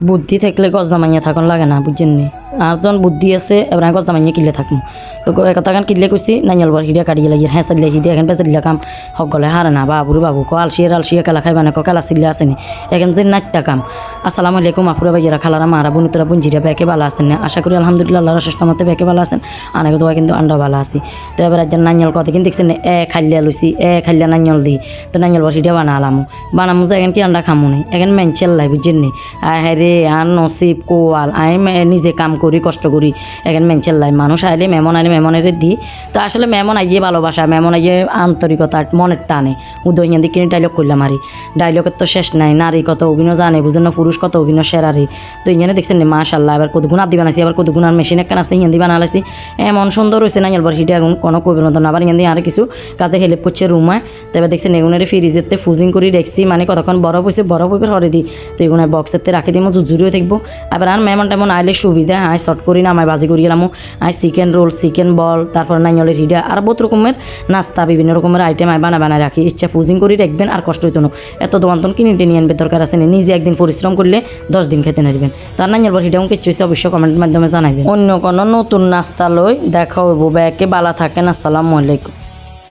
বুদ্ধি থাকলে গজ জামাইয়া থাকুন লাগে না বুঝছেন নি আরজন বুদ্ধি আছে এবার গজ জামাইয়া কিনলে থাকবো তো কথা গান কিনলে কইছি নাইয়াল বার হিডিয়া কাটিয়ে লাগিয়ে হ্যাঁ চাইলে হিডিয়া এখন পেঁচে দিলা কাম হক গলে হারে না বাবু আলসিয়া খেলা খাইবা না খেলা চিল্লে আসেনি এখন যে নাইটটা কাম আসসালামু আলাইকুম আপুরা ভাইয়েরা খালারা মারা বনুতরা বুঞ্জিরা ব্যাকে ভালো আছেন না আশা করি আলহামদুলিল্লাহ আল্লাহর শেষ মতে ব্যাকে ভালো আছেন আনাকে তো কিন্তু আন্ডা ভালো আছি তো এবার একজন নাইয়াল কথা কিন্তু দেখছেন খাইলিয়া লইছি খাইলিয়া নাইয়াল দি তো নাইয়াল বার হিডিয়া বানামু যে এখন কি আন্ডা খামু নি এখন মেনচেল লাই বুঝছেন নি হ্যাঁ রে আর নসিব কোয়াল আমি নিজে কাম করি কষ্ট করি এখন মেনচেল লাই মানুষ আইলে মেমনের দিই তো আসলে মেমন আইয়ে ভালোবাসা মেমন আইয়ে আন্তরিকতা মনের টানে উদয় হিন্দি কিনে ডায়লগ করলাম আরি ডায়লগের তো শেষ নাই নারী কত অভিনয় জানে বুঝেন না পুরুষ কত অভিনয় সেরারি তো ইങ്ങനെ দেখছেন নি মাশাল্লাহ এবার কত গুণ আদি বানাইছি আবার কত গুণ আর মেশিন একটা আছে হিন্দি বানালাইছি এমন সুন্দর হয়েছে না এবার হিটে এখন কোনো কবির মতন আবার হিন্দি আর কিছু কাজে হেল্প করছে রুমায় তো এবার দেখছেন এগুনের ফ্রিজেতে ফ্রোজিং করে রেখছি মানে কতক্ষণ বরফ হয়েছে বরফ হইবে হরে দিই তো এগুলো বক্সেতে রাখি দিই জুজুরিও থাকবো আবার আর মেমন টেমন আইলে সুবিধা আই শর্ট করি না আমায় বাজি করি গেলাম আই চিকেন রোল চিকেন বল তারপর নাইয়লের হিডা আর বহুত রকমের নাস্তা বিভিন্ন রকমের আইটেম আই বানায় রাখি ইচ্ছা ফ্রোজিং করে রাখবেন আর কষ্ট হইতো না এত দোকান কিনে টেনে আনবে দরকার আছে নিজে একদিন পরিশ্রম করলে 10 দিন খেতে নাচবেন তার নাইয়ল বল হিডাও কিছু হয়েছে অবশ্যই কমেন্টের মাধ্যমে জানাবেন অন্য কোনো নতুন নাস্তা লই দেখা হইব ব্যাকে বালা থাকেন আসসালামু আলাইকুম।